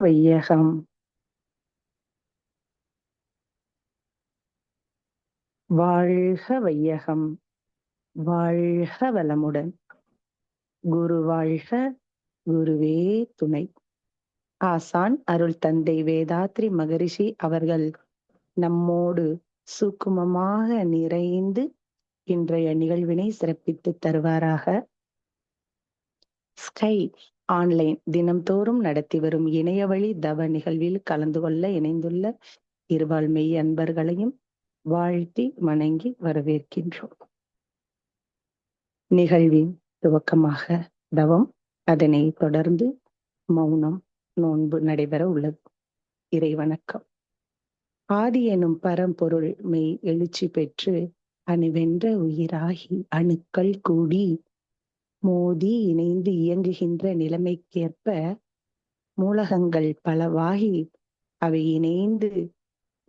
வையகம். வாழ்க வையகம். வாழ்க வளமுடன். குரு வாழ்க. குருவே துணை. ஆசான் அருள் தந்தை வேதாத்ரி மகரிஷி அவர்கள் நம்மோடு சூக்குமமாக நிறைந்து இன்றைய நிகழ்வினை சிறப்பித்து தருவாராக. ஸ்கை ஆன்லைன் தினம்தோறும் நடத்தி வரும் இணையவழி தவ நிகழ்வில் கலந்து கொள்ள இணைந்துள்ள இருபால் மெய் அன்பர்களையும் வாழ்த்தி வணங்கி வரவேற்கின்றோம். நிகழ்வின் துவக்கமாக தவம், அதனை தொடர்ந்து மௌனம், நோன்பு நடைபெற உள்ளது. இறைவணக்கம். ஆதி எனும் பரம்பொருள் மெய் எழுச்சி பெற்று அணுவென்ற உயிராகி அணுக்கள் கூடி மோதி இணைந்து இயங்குகின்ற நிலைமைக்கேற்ப மூலகங்கள் பலவாகி அவை இணைந்து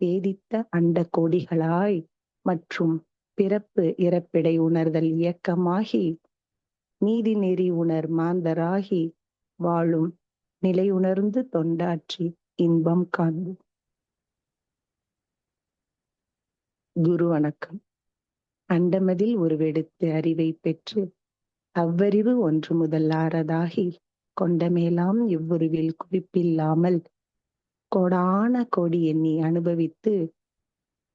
பேதித்த அண்ட கோடிகளாய் மற்றும் பிறப்பு இறப்பிடை உணர்தல் இயக்கமாகி நீதி நெறி உணர் மாந்தராகி வாழும் நிலையுணர்ந்து தொண்டாற்றி இன்பம் காண்போம். குரு வணக்கம். அண்டமதில் உருவெடுத்து அறிவை பெற்று அவ்வறிவு ஒன்று முதல் ஆறதாகி கொண்டமேலாம் இவ்வுருவில் குறிப்பில்லாமல் கோடான கோடி எண்ணி அனுபவித்து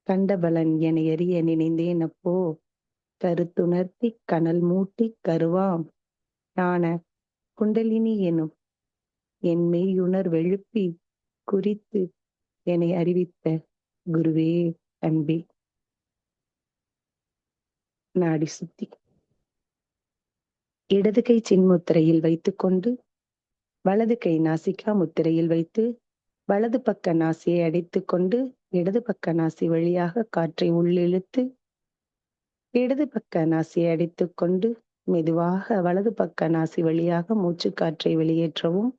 கண்டபலன் என எறிய நினைந்தேன். அப்போ கருத்துணர்த்தி கனல் மூட்டி கருவாம் ஞான குண்டலினி எனும் என் மெய்யுணர்வெழுப்பி குறித்து என்னை அறிவித்த குருவே அன்பே. நாடி சுத்தி இடது கை சின்முத்திரையில் வைத்துக்கொண்டு வலது கை நாசிகா முத்திரையில் வைத்து வலது பக்க நாசியை அடைத்துக் கொண்டு இடது பக்க நாசி வழியாக காற்றை உள்ளிழுத்து இடது பக்க நாசியை அடைத்துக் கொண்டு மெதுவாக வலது பக்க நாசி வழியாக மூச்சு காற்றை வெளியேற்றவும்.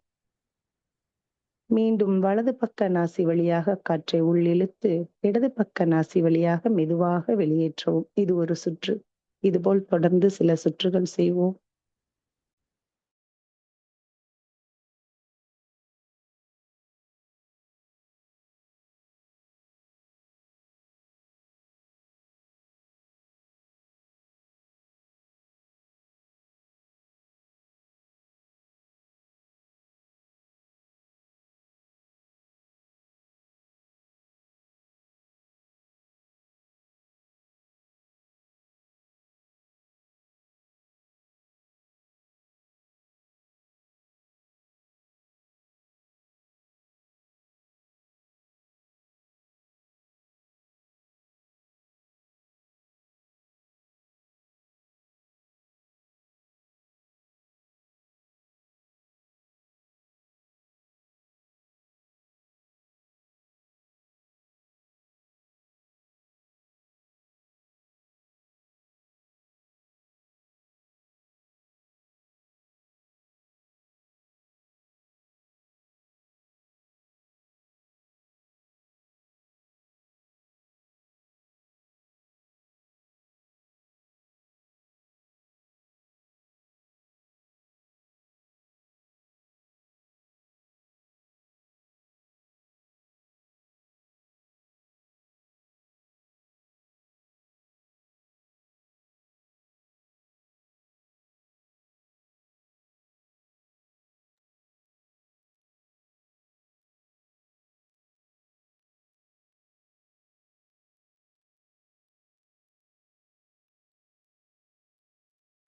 மீண்டும் வலது பக்க நாசி வழியாக காற்றை உள்ளிழுத்து இடது பக்க நாசி வழியாக மெதுவாக வெளியேற்றவும். இது ஒரு சுற்று. இதுபோல் தொடர்ந்து சில சுற்றுகள் செய்வோம்.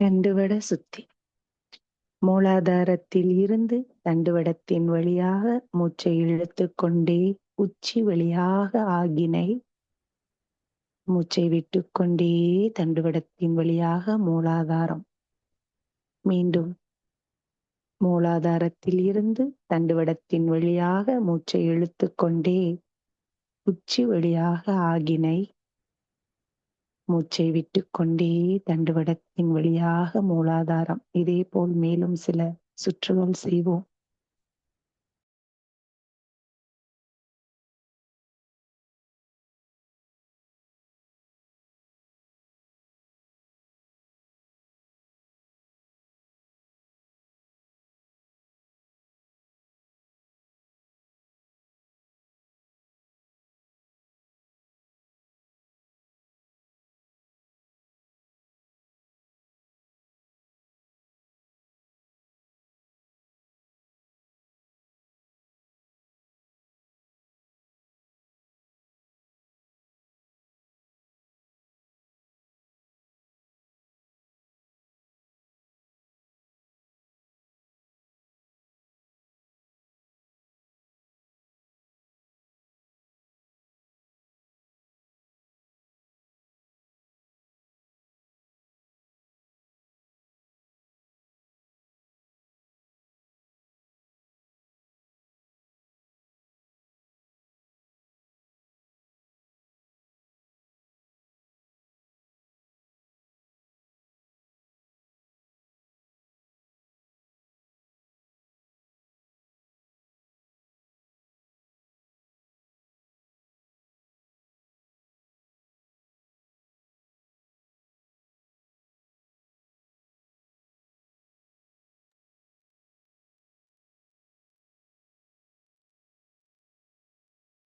தண்டுவட சுத்தி. மூலாதாரத்தில் இருந்து தண்டுவடத்தின் வழியாக மூச்சை இழுத்துக் கொண்டே உச்சி வழியாக ஆகினை மூச்சை விட்டுக்கொண்டே தண்டுவடத்தின் வழியாக மூலாதாரம். மீண்டும் மூலாதாரத்தில் இருந்து தண்டுவடத்தின் வழியாக மூச்சை இழுத்துக் கொண்டே உச்சி வழியாக ஆகினை மூச்சை விட்டுக்கொண்டே தண்டுவடத்தின் வழியாக மூலாதாரம். இதே போல் மேலும் சில சுற்றுகள் செய்வோம்.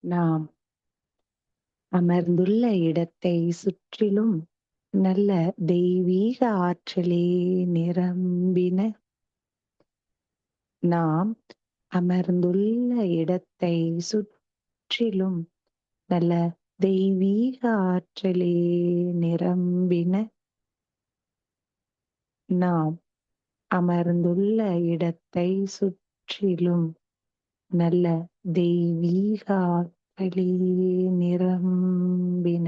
நாம் அமர்ந்துள்ள இடத்தை சுற்றிலும் நல்ல தெய்வீக ஆற்றலே நிரம்பின. நாம் அமர்ந்துள்ள இடத்தை சுற்றிலும் நல்ல தெய்வீக ஆற்றலே நிரம்பின. நாம் அமர்ந்துள்ள இடத்தை சுற்றிலும் நல்ல தெய்வீக ஆற்றலே நிரம்பின.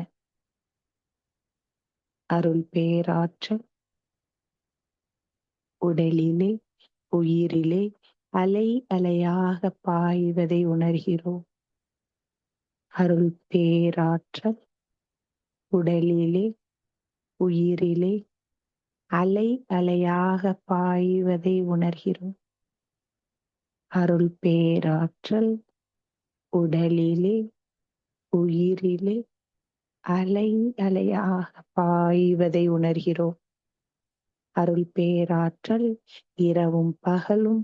அருள் பேராற்றல் உடலிலே உயிரிலே அலை அலையாக பாய்வதை உணர்கிறோம். அருள் பேராற்றல் உடலிலே உயிரிலே அலை அலையாக பாய்வதை உணர்கிறோம். அருள் பேராற்றல் உடலிலே உயிரிலே அலை அலையாக பாய்வதை உணர்கிறோம். அருள் பேராற்றல் இரவும் பகலும்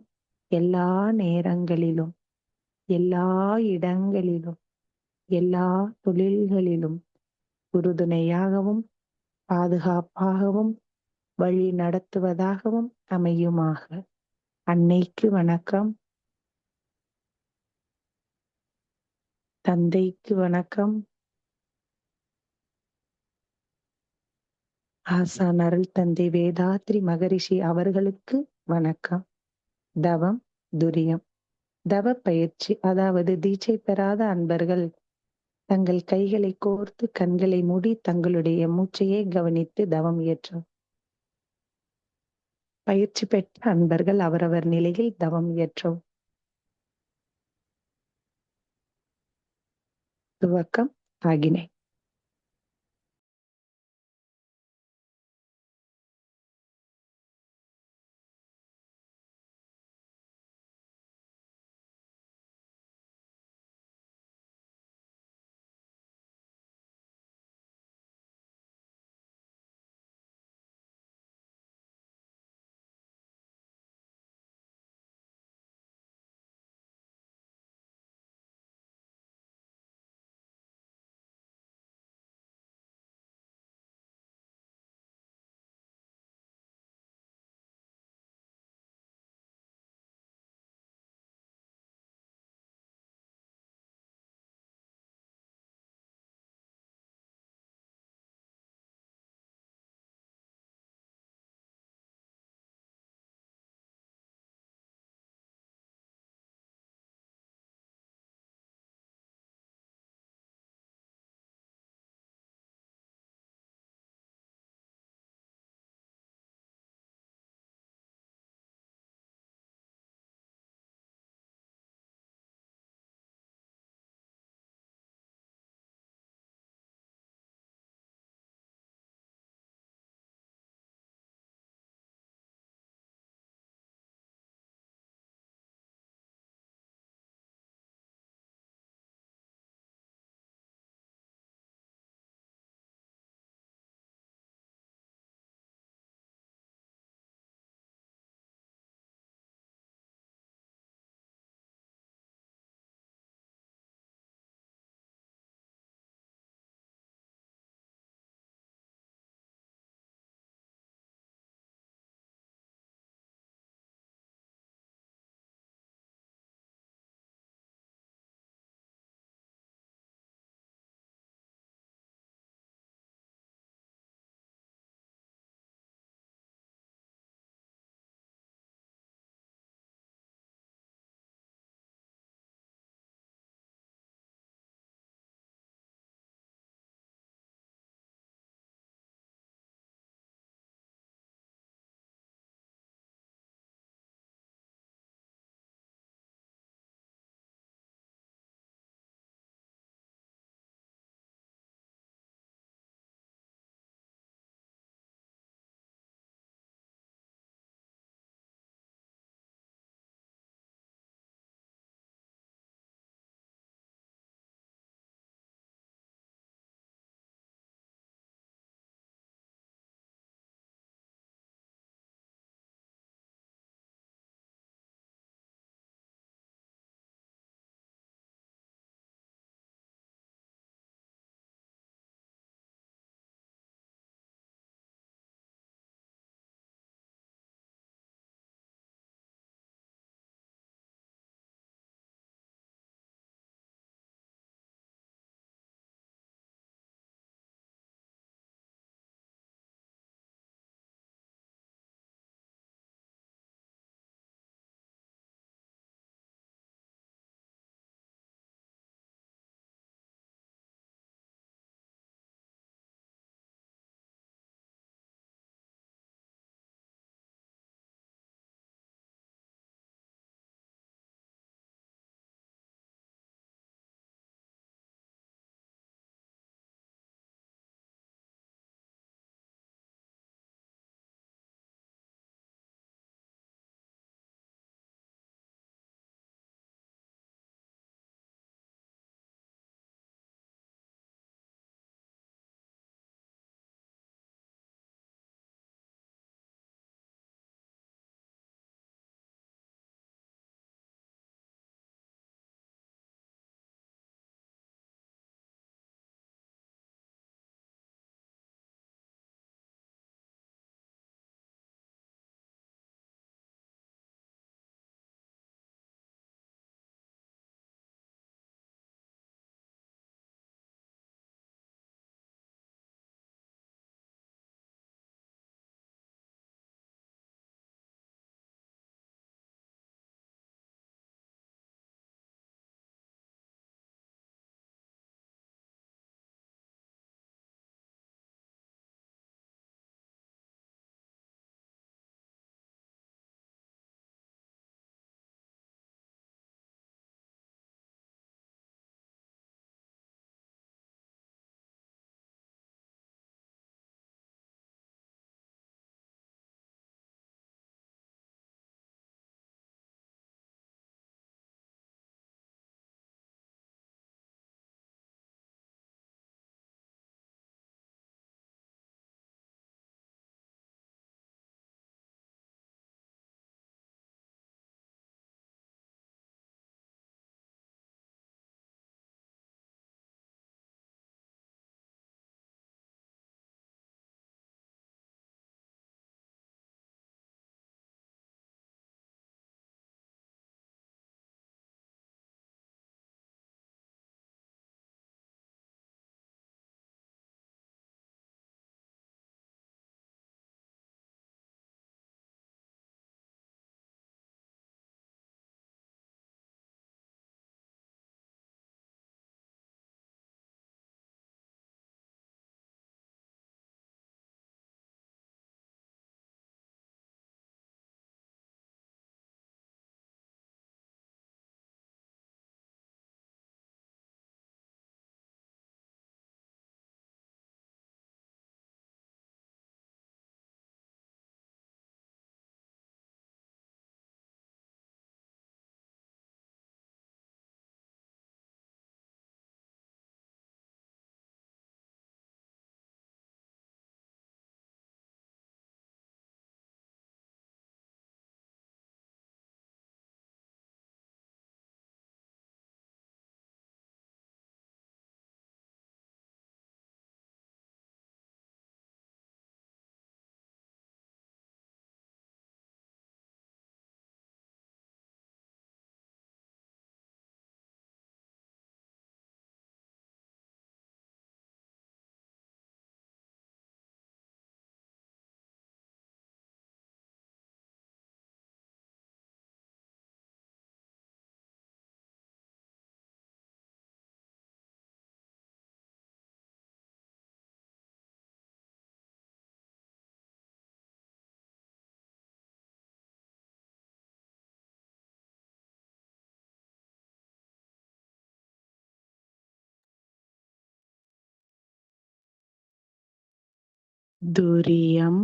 எல்லா நேரங்களிலும் எல்லா இடங்களிலும் எல்லா தொழில்களிலும் உறுதுணையாகவும் பாதுகாப்பாகவும் வழி நடத்துவதாகவும் அமையுமாக. அன்னைக்கு வணக்கம். தந்தைக்கு வணக்கம். ஆசான் அருள் தந்தை வேதாத்ரி மகரிஷி அவர்களுக்கு வணக்கம். தவம் துரியம். தவ பயிற்சி, அதாவது தீட்சை பெறாத அன்பர்கள் தங்கள் கைகளை கோர்த்து கண்களை மூடி தங்களுடைய மூச்சையே கவனித்து தவம் இயற்றும். பயிற்சி பெற்ற அன்பர்கள் அவரவர் நிலையில் தவம் இயற்றும். துவக்கம் ஆகினை. துரியம்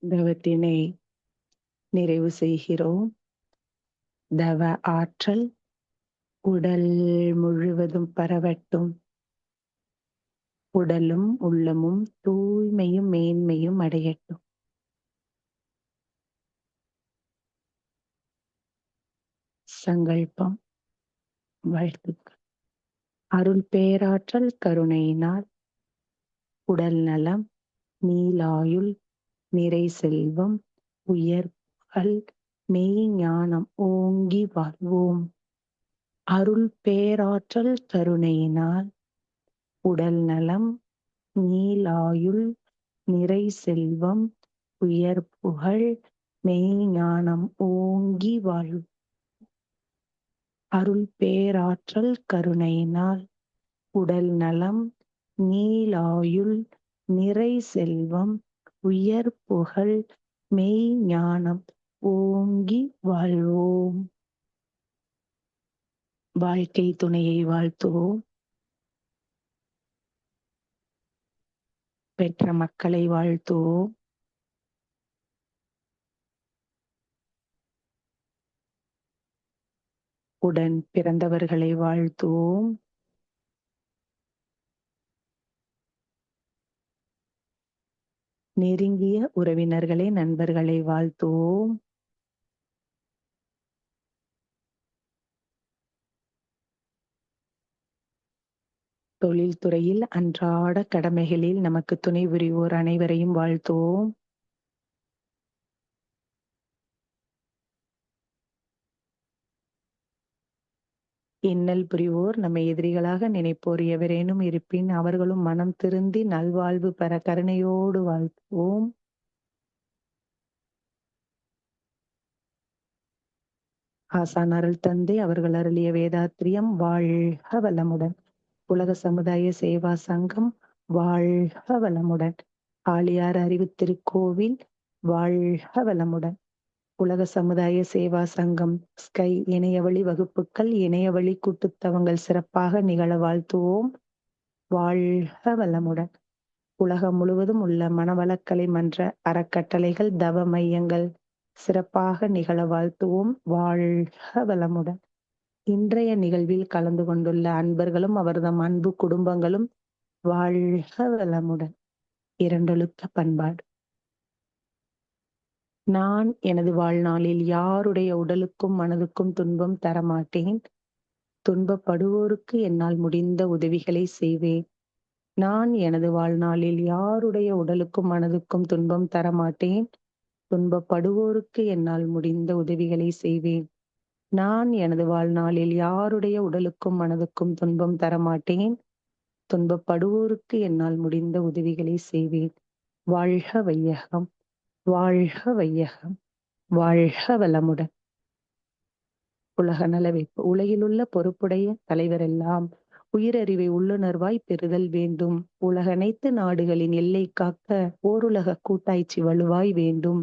தவத்தினை நிறைவு செய்கிறோம். தவ ஆற்றல் உடல் முழுவதும் பரவட்டும். உடலும் உள்ளமும் தூய்மையும் மேன்மையும் அடையட்டும். சங்கல்பம். வாழ்த்துக்கள். அருள் பேராற்றல் கருணையினால் உடல் நலம், நீலாயுள், நிறை செல்வம், உயர் புகழ், மெய்ஞானம் ஓங்கி வாழ்வோம். அருள் பேராற்றல் கருணையினால் உடல் நலம், நீலாயுள், நிறை செல்வம், உயர் புகழ், மெய்ஞானம் ஓங்கி வாழ்வோம். அருள் பேராற்றல் கருணையினால் உடல் நலம், நீலாயுள், நிறை செல்வம், உயர் புகழ், மெய் ஞானம் ஓங்கி வாழ்வோம். வாழ்க்கை துணையை வாழ்த்துவோம். பெற்ற மக்களை வாழ்த்துவோம். உடன் பிறந்தவர்களை வாழ்த்துவோம். நெருங்கிய உறவினர்களை, நண்பர்களை வாழ்த்துவோம். தொழில்துறையில் அன்றாட கடமைகளில் நமக்கு துணை புரிவோர் அனைவரையும் வாழ்த்துவோம். இன்னல் புரிவோர், நம்மை எதிரிகளாக நினைப்போர் எவரேனும் இருப்பின் அவர்களும் மனம் திருந்தி நல்வாழ்வு பெற கருணையோடு வாழ்த்துவோம். ஆசான் அருள் தந்தை அவர்கள் அருளிய வேதாத்திரியம் வாழ்க வளமுடன். உலக சமுதாய சேவா சங்கம் வாழ்க வளமுடன். ஆழியார் அறிவு திருக்கோவில் வாழ்க வளமுடன். உலக சமுதாய சேவா சங்கம் ஸ்கை இணையவழி வகுப்புகள், இணையவழி கூட்டுத்தவங்கள் சிறப்பாக நிகழ வாழ்த்துவோம். வாழ்க வளமுடன். உலகம் முழுவதும் உள்ள மனவளக்கலை மன்ற அறக்கட்டளைகள், தவ மையங்கள் சிறப்பாக நிகழ வாழ்த்துவோம். வாழ்க வளமுடன். இன்றைய நிகழ்வில் கலந்து கொண்டுள்ள அன்பர்களும் அவர்தம் அன்பு குடும்பங்களும் வாழ்க வளமுடன். இரண்டொழுக்க பண்பாடு. நான் எனது வாழ்நாளில் யாருடைய உடலுக்கும் மனதுக்கும் துன்பம் தரமாட்டேன். துன்பப்படுவோருக்கு என்னால் முடிந்த உதவிகளை செய்வேன். நான் எனது வாழ்நாளில் யாருடைய உடலுக்கும் மனதுக்கும் துன்பம் தரமாட்டேன். துன்பப்படுவோருக்கு என்னால் முடிந்த உதவிகளை செய்வேன். நான் எனது வாழ்நாளில் யாருடைய உடலுக்கும் மனதுக்கும் துன்பம் தரமாட்டேன். துன்பப்படுவோருக்கு என்னால் முடிந்த உதவிகளை செய்வேன். வாழ்க வையகம், வாழ்க வையகம், வாழ்க வளமுடன். உலக நலவேற்பு. உலகிலுள்ள பொறுப்புடைய தலைவரெல்லாம் உயிரறிவை உள்ளுணர்வாய் பெறுதல் வேண்டும். உலகனைத்து நாடுகளின் எல்லை காக்க ஓருலக கூட்டாய்ச்சி வலுவாய் வேண்டும்.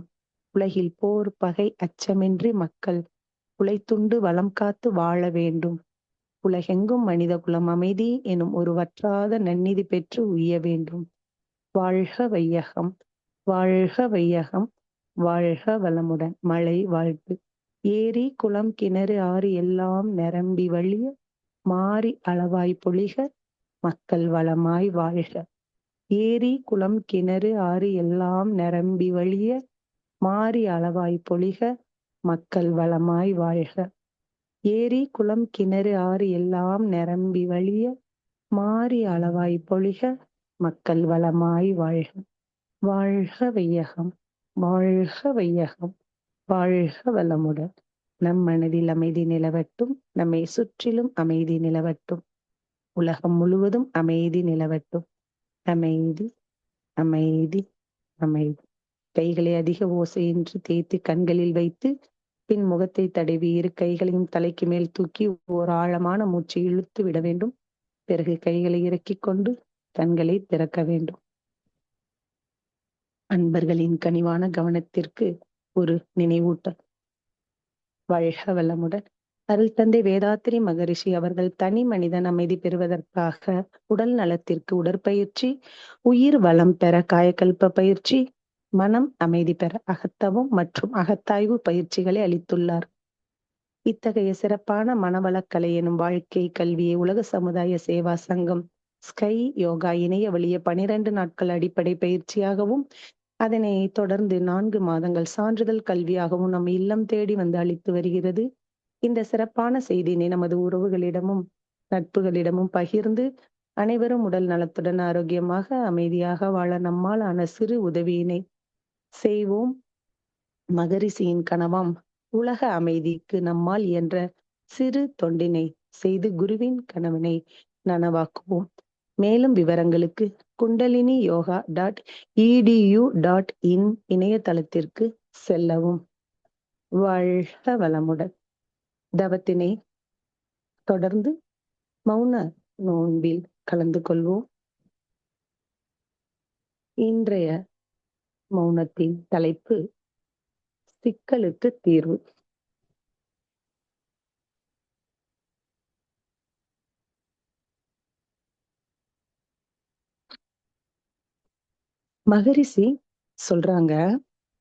உலகில் போர் பகை அச்சமின்றி மக்கள் உழைத்துண்டு வளம் காத்து வாழ வேண்டும். உலகெங்கும் மனித குலம் அமைதி எனும் ஒரு வற்றாத நன்னிதி பெற்று உய்ய வேண்டும். வாழ்க வையகம், வாழ்க வையகம், வாழ்க வளமுடன். மழை வாழ்த்து. ஏரி குளம் கிணறு ஆறு எல்லாம் நிரம்பி வழிய மாறி அளவாய் பொழிக, மக்கள் வளமாய் வாழ்க. ஏரி குளம் கிணறு ஆறு எல்லாம் நிரம்பி வழிய மாறி அளவாய் பொழிக, மக்கள் வளமாய் வாழ்க. ஏரி குளம் கிணறு ஆறு எல்லாம் நிரம்பி வழிய மாறி அளவாய் பொழிக, மக்கள் வளமாய் வாழ்க. வாழ்க வையகம், வாழ்க வையகம், வாழ்க வளமுடன். நம் மனதில் அமைதி நிலவட்டும். நம்மை சுற்றிலும் அமைதி நிலவட்டும். உலகம் முழுவதும் அமைதி நிலவட்டும். அமைதி, அமைதி, அமைதி. கைகளை அதிக ஓசையின்றி தேய்த்து கண்களில் வைத்து பின் முகத்தை தடவி இரு கைகளையும் தலைக்கு மேல் தூக்கி ஓர் ஆழமான மூச்சை இழுத்து விட வேண்டும். பிறகு கைகளை இறக்கிக் கொண்டு கண்களை திறக்க வேண்டும். அன்பர்களின் கனிவான கவனத்திற்கு ஒரு நினைவூட்டல். வாழ்க வளமுடன். அருள் தந்தை வேதாத்திரி மகரிஷி அவர்கள் தனி மனிதன் அமைதி பெறுவதற்காக உடல் நலத்திற்கு உடற்பயிற்சி, உயிர் வளம் பெற காயக்கல்ப பயிற்சி, மனம் அமைதி பெற அகத்தவம் மற்றும் அகத்தாய்வு பயிற்சிகளை அளித்துள்ளார். இத்தகைய சிறப்பான மனவளக்கலை எனும் வாழ்க்கை கல்வியை உலக சமுதாய சேவா சங்கம் ஸ்கை யோகா இணைய வழிய 12 நாட்கள் அடிப்படை பயிற்சியாகவும், அதனை தொடர்ந்து 4 மாதங்கள் சான்றிதழ் கல்வியாகவும் நம் இல்லம் தேடி வந்து அளித்து வருகிறது. இந்த சிறப்பான செய்தியினை நமது உறவுகளிடமும் நட்புகளிடமும் பகிர்ந்து, அனைவரும் உடல் நலத்துடன் ஆரோக்கியமாக அமைதியாக வாழ நம்மால் ஆன சிறு உதவியினை செய்வோம். மகரிஷியின் கனவாம் உலக அமைதிக்கு நம்மால் இயன்ற சிறு தொண்டினை செய்து குருவின் கனவினை நனவாக்குவோம். மேலும் விவரங்களுக்கு குண்டலினி யோகா .edu.in இணையதளத்திற்கு செல்லவும். வாழ்க வளமுடன். தவத்தினை தொடர்ந்து மௌன நோன்பில் கலந்து கொள்வோம். இன்றைய மௌனத்தின் தலைப்பு சிக்கலுக்கு தீர்வு. மகரிஷி சொல்றாங்க,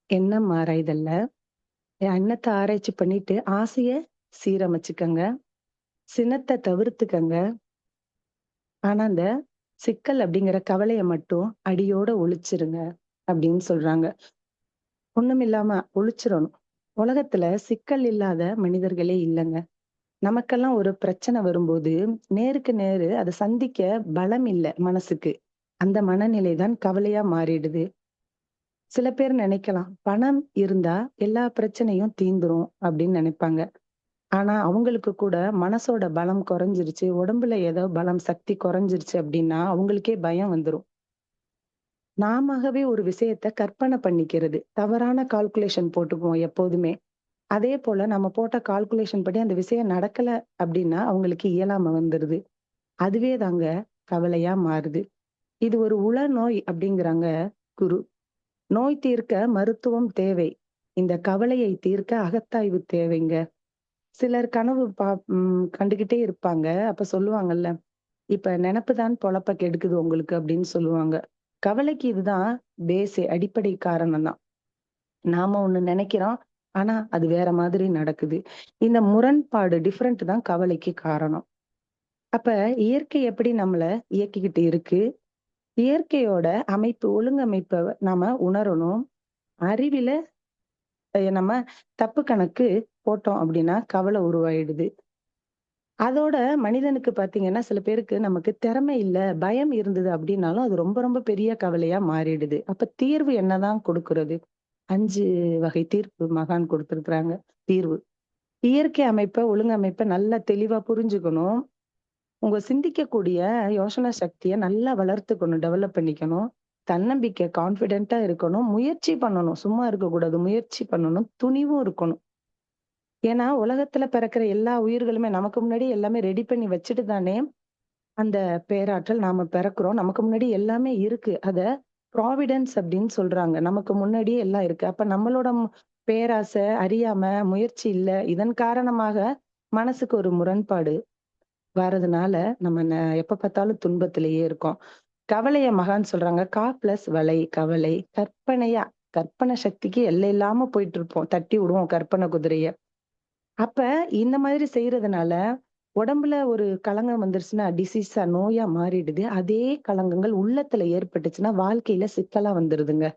எண்ணம் ஆராய்தல்ல எண்ணத்தை ஆராய்ச்சி பண்ணிட்டு ஆசைய சீரமைச்சுக்கங்க, சினத்தை தவிர்த்துக்கங்க. ஆனா அந்த சிக்கல் அப்படிங்கிற கவலையை மட்டும் அடியோட ஒழிச்சிருங்க அப்படின்னு சொல்றாங்க. ஒண்ணுமில்லாம ஒழிச்சிடணும். உலகத்துல சிக்கல் இல்லாத மனிதர்களே இல்லைங்க. நமக்கெல்லாம் ஒரு பிரச்சனை வரும்போது நேருக்கு நேரு அதை சந்திக்க பலம் இல்லை மனசுக்கு. அந்த மனநிலை தான் கவலையா மாறிடுது. சில பேர் நினைக்கலாம், பணம் இருந்தா எல்லா பிரச்சனையும் தீந்துரும் அப்படின்னு நினைப்பாங்க. ஆனா அவங்களுக்கு கூட மனசோட பலம் குறைஞ்சிருச்சு, உடம்புல ஏதோ பலம் சக்தி குறைஞ்சிருச்சு அப்படின்னா அவங்களுக்கே பயம் வந்துரும். நாமவே ஒரு விஷயத்த கற்பனை பண்ணிக்கிறது. தவறான கால்குலேஷன் போட்டுக்குவோம் எப்போதுமே. அதே போல நம்ம போட்ட கால்குலேஷன் படி அந்த விஷயம் நடக்கல அப்படின்னா அவங்களுக்கு இயலாம வந்துருது. அதுவே தாங்க கவலையா மாறுது. இது ஒரு உளநோய் அப்படிங்கிறாங்க குரு. நோய் தீர்க்க மருத்துவம் தேவை. இந்த கவலையை தீர்க்க அகத்தாய்வு தேவைங்க. சிலர் கனவு கண்டுகிட்டே இருப்பாங்க. அப்ப சொல்லுவாங்கல்ல, இப்ப நினப்புதான் பொழப்ப கெடுக்குது உங்களுக்கு அப்படின்னு சொல்லுவாங்க. கவலைக்கு இதுதான் அடிப்படை காரணம் தான். நாம ஒண்ணு நினைக்கிறோம். ஆனா அது வேற மாதிரி நடக்குது. இந்த முரண்பாடு டிஃபரெண்ட் தான் கவலைக்கு காரணம். அப்ப இயற்கை எப்படி நம்மள இயக்கிக்கிட்டு இருக்கு? இயற்கையோட அமைப்பு ஒழுங்கமைப்ப நாம உணரணும். அறிவில நம்ம தப்பு கணக்கு போட்டோம் அப்படின்னா கவலை உருவாயிடுது. அதோட மனிதனுக்கு பாத்தீங்கன்னா, சில பேருக்கு நமக்கு திறமை இல்ல, பயம் இருந்தது அப்படின்னாலும் அது ரொம்ப ரொம்ப பெரிய கவலையா மாறிடுது. அப்ப தீர்வு என்னதான் கொடுக்கிறது? 5 வகை தீர்ப்பு மகான் கொடுத்திருக்கிறாங்க. தீர்வு. இயற்கை அமைப்ப, ஒழுங்கமைப்ப நல்லா தெளிவா புரிஞ்சுக்கணும். உங்க சிந்திக்கக்கூடிய யோசனை சக்திய நல்லா வளர்த்துக்கணும், டெவலப் பண்ணிக்கணும். தன்னம்பிக்கை, கான்ஃபிடென்ட்டா இருக்கணும். முயற்சி பண்ணணும். சும்மா இருக்கக்கூடாது. முயற்சி பண்ணணும். துணிவும் இருக்கணும். ஏன்னா, உலகத்துல பிறக்கிற எல்லா உயிர்களுமே நமக்கு முன்னாடி எல்லாமே ரெடி பண்ணி வச்சுட்டு தானே, அந்த பேராற்றல் நாம பிறக்கிறோம். நமக்கு முன்னாடி எல்லாமே இருக்கு. அத ப்ராவிடன்ஸ் அப்படின்னு சொல்றாங்க. நமக்கு முன்னாடியே எல்லாம் இருக்கு. அப்ப நம்மளோட பேராசை, அறியாம, முயற்சி இல்ல. இதன் காரணமாக மனசுக்கு ஒரு முரண்பாடு வரதுனால, நம்ம எப்ப பார்த்தாலும் துன்பத்திலேயே இருக்கோம். கவலைய மகான் சொல்றாங்க, பிளஸ் வலை, கவலை. கற்பனை சக்திக்கு எல்லை இல்லாம போயிட்டு இருப்போம். தட்டி விடுவோம் கற்பனை குதிரைய. அப்ப இந்த மாதிரி செய்யறதுனால, உடம்புல ஒரு களங்கம் வந்துருச்சுன்னா, டிசீஸா நோயா மாறிடுது. அதே களங்கங்கள் உள்ளத்துல ஏற்பட்டுச்சுன்னா, வாழ்க்கையில சிக்கலா வந்துருதுங்க.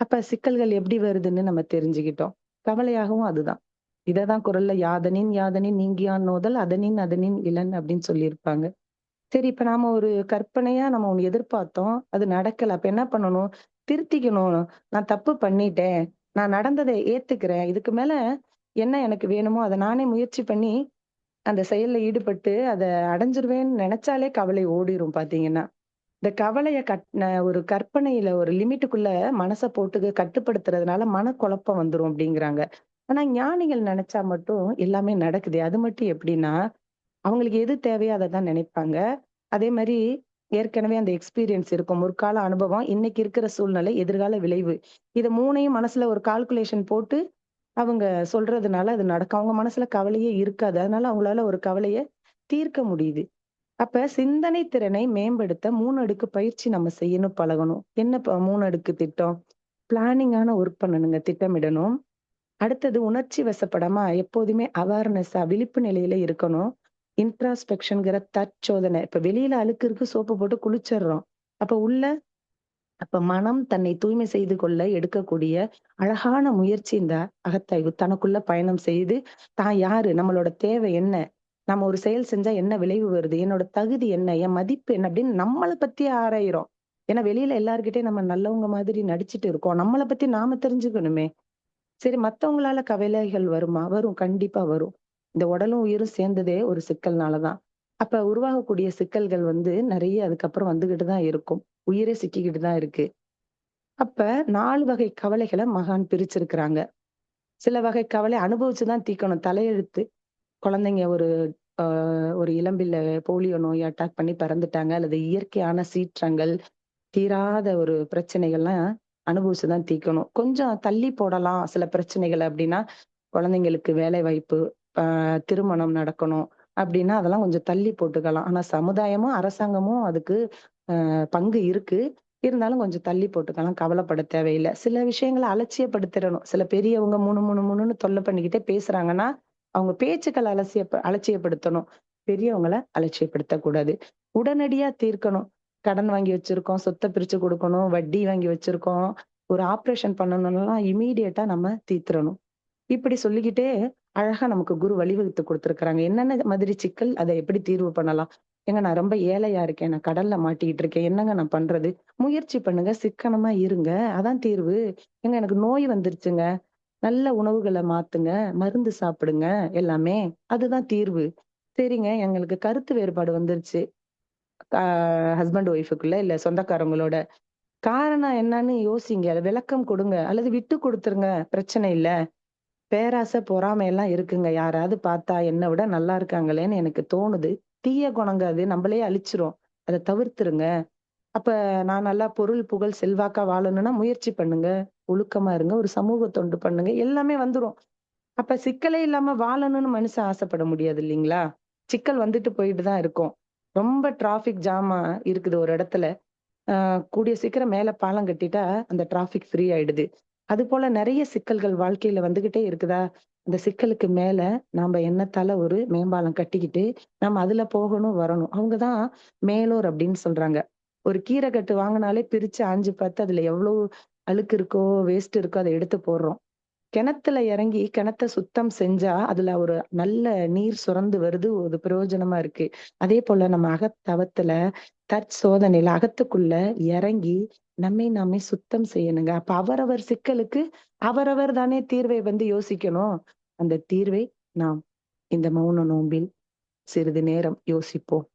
அப்ப சிக்கல்கள் எப்படி வருதுன்னு நம்ம தெரிஞ்சுக்கிட்டோம். கவலையாகவும் அதுதான். இததான் குறள்ல யாதனின் யாதனின் நீங்கியான் நோதல் அதனின் அதனின் இலன் அப்படின்னு சொல்லியிருப்பாங்க. சரி, இப்ப நாம ஒரு கற்பனையா நம்ம ஒண்ணு எதிர்பார்த்தோம். அது நடக்கல. அப்ப என்ன பண்ணணும்? திருத்திக்கணும். நான் தப்பு பண்ணிட்டேன். நான் நடந்ததை ஏத்துக்கிறேன். இதுக்கு மேல என்ன எனக்கு வேணுமோ, அத நானே முயற்சி பண்ணி, அந்த செயல்ல ஈடுபட்டு அத அடைஞ்சிருவேன்னு நெனச்சாலே கவலை ஓடிரும் பாத்தீங்கன்னா. இந்த கவலைய ஒரு கற்பனையில ஒரு லிமிட்டுக்குள்ள மனச போட்டு கட்டுப்படுத்துறதுனால மனக்குழப்பம் வந்துரும் அப்படிங்கிறாங்க. ஆனா ஞானிகள் நெனச்சா மட்டும் எல்லாமே நடக்குதே. அது மட்டும் எப்படின்னா, அவங்களுக்கு எது தேவையோ அத தான் நினைப்பாங்க. அதே மாரி ஏற்கனவே அந்த எக்ஸ்பீரியன்ஸ் இருக்கும். முற்கால அனுபவம், இன்னைக்கு இருக்கிற சூழ்நிலை, எதிர்கால விளைவு. இத 3யும் மனசுல ஒரு கால்குலேஷன் போட்டு அவங்க சொல்றதுனால அது நடக்கும். அவங்க மனசுல கவலையே இருக்காது. அதனால அவங்களால ஒரு கவலைய தீர்க்க முடியுது. அப்ப சிந்தனை திறனை மேம்படுத்த 3 அடுக்கு பயிற்சி நம்ம செய்யணும், பழகணும். என்ன 3 அடுக்கு திட்டம்? பிளானிங்கான ஒர்க் பண்ணணுங்க. திட்டமிடணும். அடுத்தது உணர்ச்சி வசப்படாம எப்போதுமே அவேர்னஸா விழிப்பு நிலையில இருக்கணும். இன்ட்ராஸ்பெக்ஷன்ங்கிற தற்சோதனை. இப்ப வெளியில அழுக்கு இருக்கு சோப்பு போட்டு குளிச்சிடுறோம். அப்ப உள்ள அப்ப மனம் தன்னை தூய்மை செய்து கொள்ள எடுக்கக்கூடிய அழகான முயற்சி இந்த அகத்தாய்வு. தனக்குள்ள பயணம் செய்து, தான் யாரு? நம்மளோட தேவை என்ன? நம்ம ஒரு செயல் செஞ்சா என்ன விளைவு வருது? என்னோட தகுதி என்ன? என் மதிப்பு என்ன? அப்படின்னு நம்மள பத்தி ஆராயிறோம். ஏன்னா வெளியில எல்லார்கிட்டயும் நம்ம நல்லவங்க மாதிரி நடிச்சுட்டு இருக்கோம். நம்மள பத்தி நாம தெரிஞ்சுக்கணுமே! சரி மத்தவங்களால கவலைகள் வருமா? வரும். கண்டிப்பா வரும். இந்த உடலும், உயிரும் சேர்ந்ததே ஒரு சிக்கல்னால தான். அப்ப உருவாகக்கூடிய சிக்கல்கள் நெறைய அதுக்கப்புறம் வந்துகிட்டு தான் இருக்கும். உயிரே சிக்கிக்கிட்டு தான் இருக்கு. அப்ப 4 வகை கவலைகள மகான் பிரிச்சிருக்கிறாங்க. சில வகை கவலை அனுபவிச்சு தான் தீர்க்கணும். தலையெழுத்து. குழந்தைங்க அ ஒரு இளம்பிள்ளை போலியோ நோய் அட்டாக் பண்ணி பிறந்துட்டாங்க. அல்லது இயற்கையான சீற்றங்கள், தீராத ஒரு பிரச்சனைகள்லாம் அனுபவிச்சு தான் தீர்க்கணும். கொஞ்சம் தள்ளி போடலாம் சில பிரச்சனைகள அப்டின்னா, குழந்தைங்களுக்கு வேலை வாய்ப்பு, திருமணம் நடக்கணும் அப்டின்னா, அதெல்லாம் கொஞ்சம் தள்ளி போட்டுக்கலாம். ஆனா சமுதாயமும், அரசாங்கமும் அதுக்கு பங்கு இருக்கு. இருந்தாலும் கொஞ்சம் தள்ளி போட்டுக்கலாம். கவலைப்பட தேவையில்ல. சில விஷயங்கள அலட்சியப்படுத்திறணும். சில பெரியவங்க முணுமுணுன்னு தொல்ல பண்ணிக்கிட்டே பேசுறாங்கன்னா, அவங்க பேச்சுக்கள அலட்சியப்படுத்தணும். பெரியவங்கள அலட்சியப்படுத்தக் கூடாது. உடனடியா தீர்க்கணும். கடன் வாங்கி வச்சிருக்கோம், சொத்த பிரிச்சு குடுக்கணும், வட்டி வாங்கி வச்சிருக்கோம். ஒரு ஆப்ரேஷன் பண்ணணும்னா இம்மீடியட்டா நம்ம தீர்த்துறணும். இப்படி சொல்லிக்கிட்டே அழகா நமக்கு குரு வழிவகுத்து குடுத்துருக்காங்க. என்னென்ன மாதிரி சிக்கல், அத எப்படி தீர்வு பண்ணலாம்? ஏங்க நான் ரொம்ப ஏழையா இருக்கேன். நான் கடல்ல மாட்டிக்கிட்டு இருக்கேன். என்னங்க நான் பண்றது? முயற்சி பண்ணுங்க. சிக்கனமா இருங்க. அதான் தீர்வு. ஏங்க எனக்கு நோய் வந்துருச்சுங்க. நல்ல உணவுகள மாத்துங்க. மருந்து சாப்பிடுங்க. எல்லாமே. அதுதான் தீர்வு. சரிங்க எங்களுக்கு கருத்து வேறுபாடு வந்துருச்சு. ஆ ஹஸ்பண்ட் ஒய்ஃப்க்குள்ள இல்ல சொந்தக்காரங்களோட. காரணம் என்னன்னு யோசிங்க. அத விளக்கம் கொடுங்க. அல்லது விட்டு குடுத்துருங்க. பிரச்சனை இல்ல. பேராசை, பொறாமை எல்லாம் இருக்குங்க. யாராவது பார்த்தா என்ன விட நல்லா இருக்காங்களேன்னு எனக்கு தோணுது. தீய குணங்க அது. நம்மளையே அழிச்சிரும். அத தவிர்த்துருங்க. அப்ப நான் நல்லா பொருள், புகழ், செல்வாக்கா வாழணும்னா முயற்சி பண்ணுங்க. ஒழுக்கமா இருங்க. ஒரு சமூக தொண்டு பண்ணுங்க. எல்லாமே வந்துரும். அப்ப சிக்கலே இல்லாம வாழணும்னு மனுஷன் ஆசைப்பட முடியாது இல்லீங்களா? சிக்கல் வந்துட்டு போயிட்டு தான் இருக்கும். ரொம்ப டிராஃபிக் ஜாமா இருக்குது ஒரு இடத்துல. அ கூடிய சீக்கிரம் மேல பாலம் கட்டிட்டா, அந்த டிராஃபிக் ஃப்ரீ ஆயிடுது. அதுபோல நெறைய சிக்கல்கள் வாழ்க்கையில வந்துகிட்டே இருக்குதா? அந்த சிக்கலுக்கு மேல நாம எண்ணத்தால ஒரு மேம்பாலம் கட்டிக்கிட்டு, நம்ம அதுல போகணும், வரணும். அவங்க தான் மேலோர் அப்படின்னு சொல்றாங்க. ஒரு கீரை கட்டு வாங்குனாலே பிரிச்சு ஆஞ்சு பார்த்து அதுல எவ்வளவு அழுக்கு இருக்கோ, வேஸ்ட் இருக்கோ அத எடுத்து போடுறோம். கிணத்துல இறங்கி கிணத்த சுத்தம் செஞ்சா, அதுல ஒரு நல்ல நீர் சுரந்து வருது. ஒரு பிரயோஜனமா இருக்கு. அதே போல நம்ம அகத்தவத்துல, தற்சோதனையில அகத்துக்குள்ள இறங்கி, நம்மை நாமே சுத்தம் செய்யணுங்க. அப்ப அவரவர் சிக்கலுக்கு அவரவர் தானே தீர்வை யோசிக்கணும். அந்த தீர்வை நாம் இந்த மௌன நோம்பில் சிறிது நேரம் யோசிப்போம்.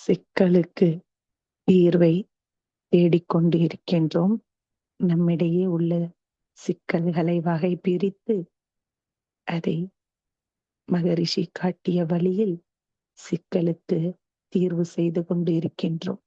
சிக்கலுக்கு தீர்வை தேடிக்கொண்டு இருக்கின்றோம். நம்மிடையே உள்ள சிக்கல்களை வகை பிரித்து அதை மகரிஷி காட்டிய வழியில் சிக்கலுக்கு தீர்வு செய்து கொண்டு இருக்கின்றோம்.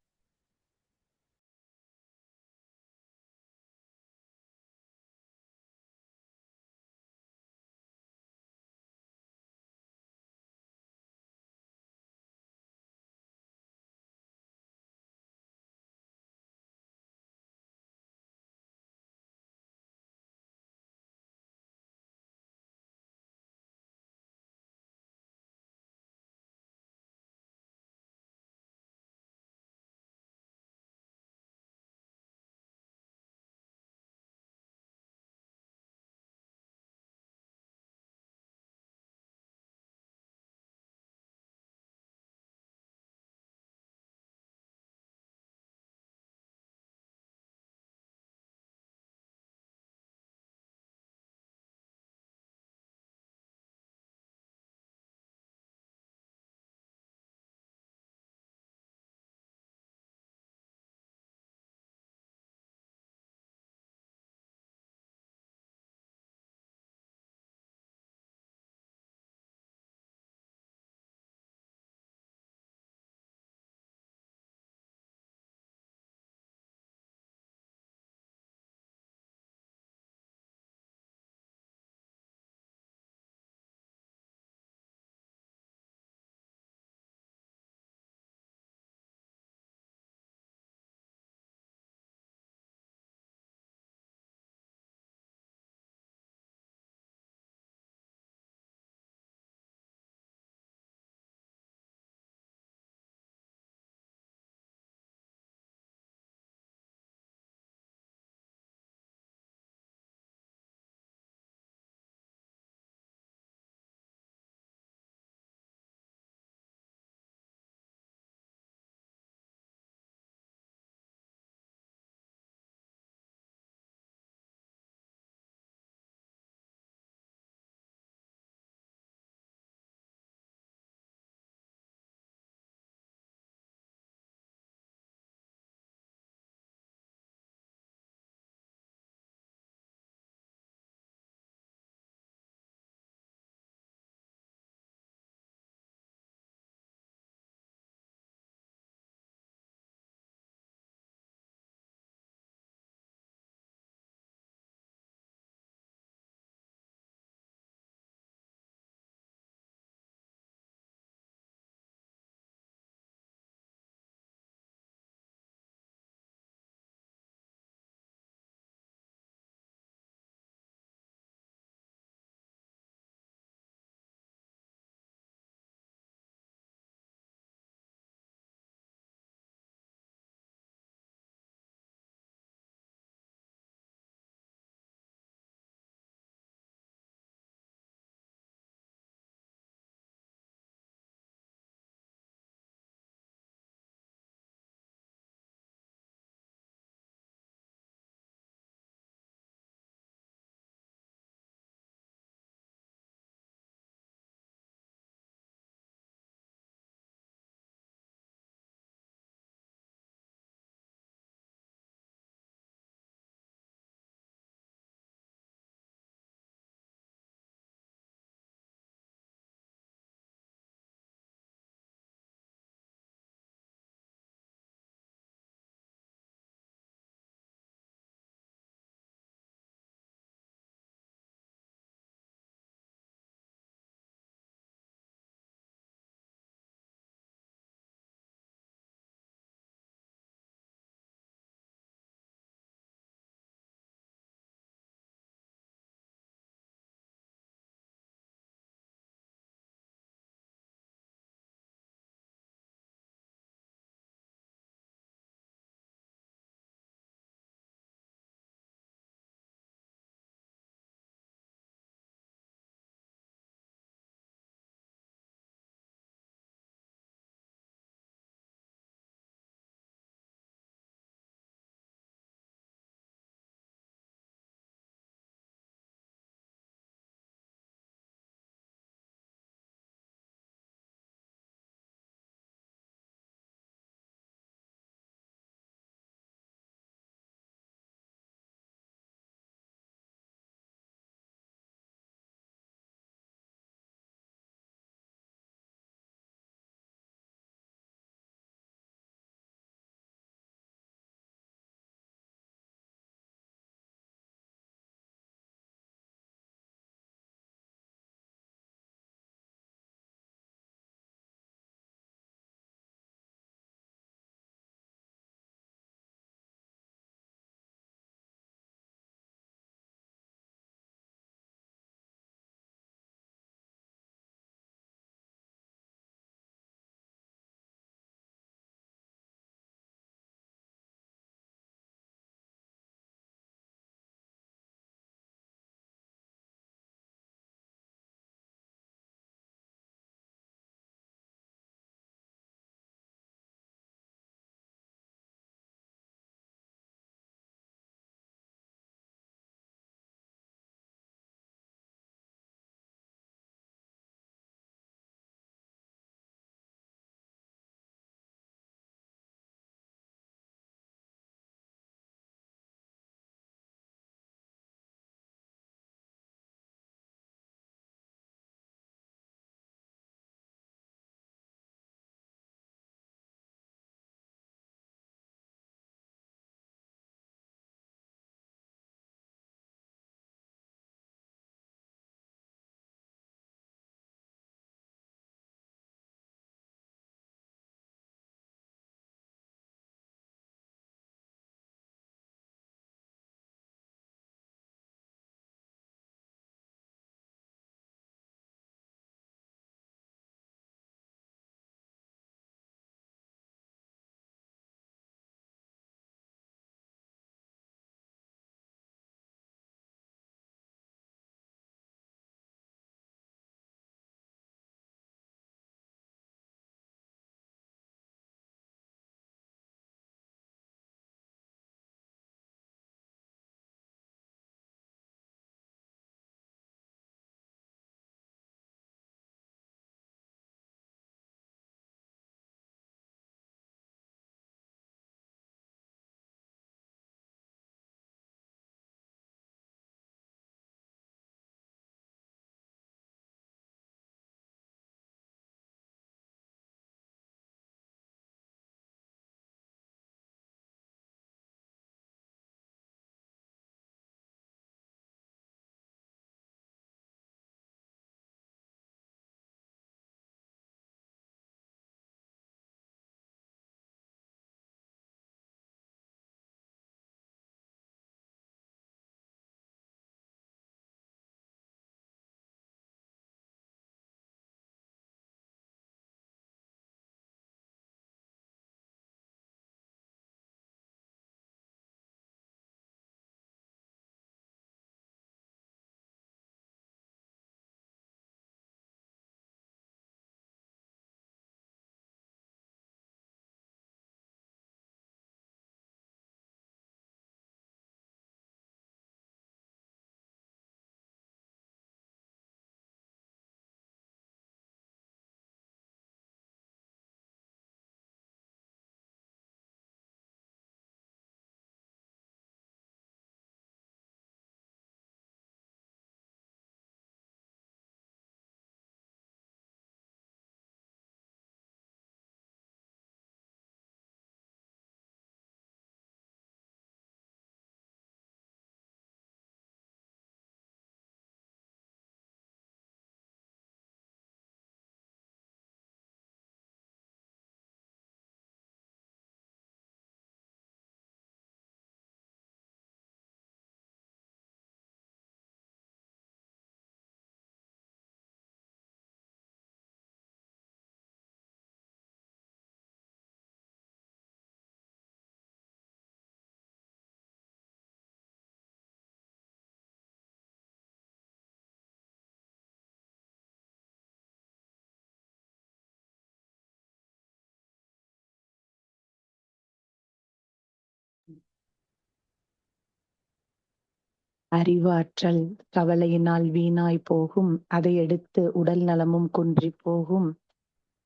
அறிவாற்றல் கவலையினால் வீணாய் போகும். அதை எடுத்து உடல் நலமும் குன்றிப் போகும்.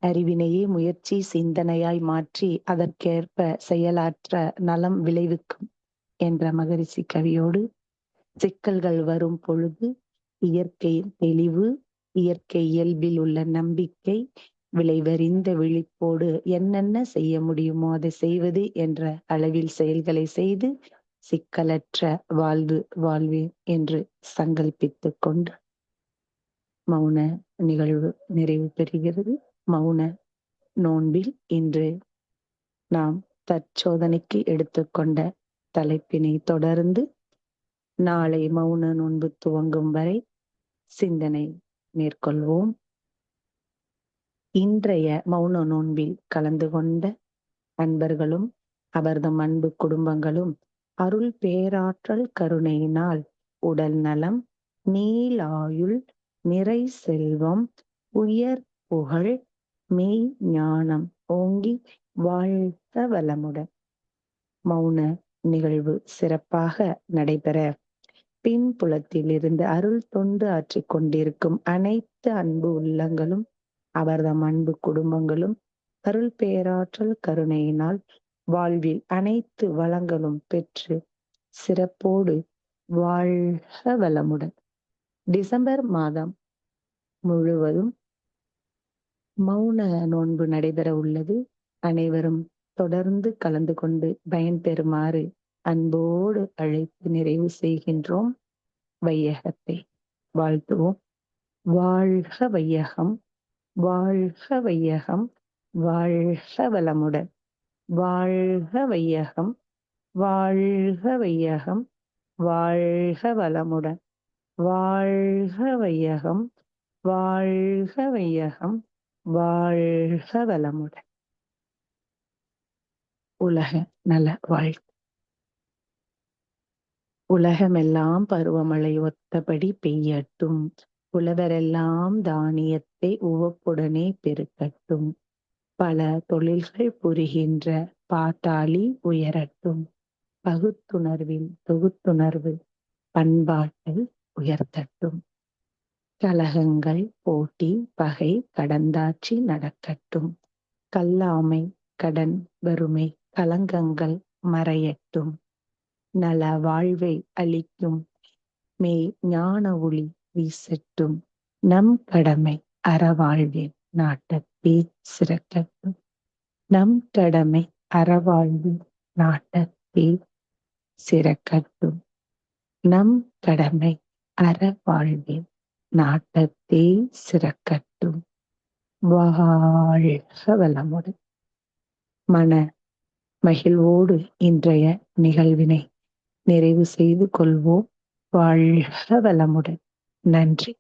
அறிவினையே முயற்சி சிந்தனையாய் மாற்றி அதற்கேற்ப செயலாற்ற நலம் விளைவிக்கும் என்ற மகரிஷி கவியோடு, சிக்கல்கள் வரும் பொழுது இயற்கை தெளிவு, இயற்கை இயல்பில் உள்ள நம்பிக்கை, விளைவறிந்த விழிப்போடு என்னென்ன செய்ய முடியுமோ அதை செய்வது என்ற அளவில் செயல்களை செய்து சிக்கலற்ற வாழ்வு வாழ்வேன் என்று சங்கல்பித்துக் கொண்டு மௌன நிகழ்வு நிறைவு பெறுகிறது. மௌன நோன்பில் இன்று நாம் தற்சோதனைக்கு எடுத்துக்கொண்ட தலைப்பினை தொடர்ந்து நாளை மௌன நோன்பு துவங்கும் வரை சிந்தனை மேற்கொள்வோம். இன்றைய மௌன நோன்பில் கலந்து கொண்ட அன்பர்களும் அவர்தம் அன்பு குடும்பங்களும் அருள் பேராற்றல் கருணையினால் உடல் நலம், நீளாயுள், நிறை செல்வம், உயர் புகழ், மெய் ஞானம் ஓங்கி வாழ்க வளமுடன். மௌன நிகழ்வு சிறப்பாக நடைபெற பின்புலத்தில் இருந்து அருள் தொண்டு ஆற்றிக் கொண்டிருக்கும் அனைத்து அன்பு உள்ளங்களும் அவர்தம் அன்பு குடும்பங்களும் அருள் பேராற்றல் கருணையினால் வாழ்வில் அனைத்து வளங்களும் பெற்று சிறப்போடு வாழ்க வளமுடன். டிசம்பர் மாதம் முழுவதும் மௌன நோன்பு நடைபெற உள்ளது. அனைவரும் தொடர்ந்து கலந்து கொண்டு பயன்பெறுமாறு அன்போடு அழைத்து நிறைவு செய்கின்றோம். வையகத்தை வாழ்த்துவோம். வாழ்க வையகம், வாழ்க வையகம், வாழ்க வளமுடன். வாழ்க வையகம், வாழ்க வையகம், வாழ்க வளமுடன். வாழ்க வையகம், வாழ்க வையகம், வாழ்க வளமுடன். உலக நல வாழ்த்து. உலகமெல்லாம் பருவமழை ஒத்தபடி பெய்யட்டும். புலவரெல்லாம் தானியத்தை உவப்புடனே பெருக்கட்டும். பல தொழில்கள் புரிகின்ற பாட்டாளி உயரட்டும். பகுத்துணர்வில் தொகுத்துணர்வு பண்பாட்டை உயர்த்தட்டும். கலகங்கள், போட்டி, பகை கடந்தாட்சி நடக்கட்டும். கல்லாமை, கடன், வறுமை, கலங்கங்கள் மறையட்டும். நல வாழ்வை அளிக்கும் மெய் ஞான ஒளி வீசட்டும். நம் கடமை அறவாழ்வின் நாட்டத்தே சிறக்கட்டும். நம் கடமை அறவாழ்வின் நாட்டத்தே சிறக்கட்டும். நம் கடமை அறவாழ்வின் நாட்டத்தே சிறக்கட்டும். வாழ்க வளமுடன். மன மகிழ்வோடு இன்றைய நிகழ்வினை நிறைவு செய்து கொள்வோம். வாழ்க வளமுடன். நன்றி.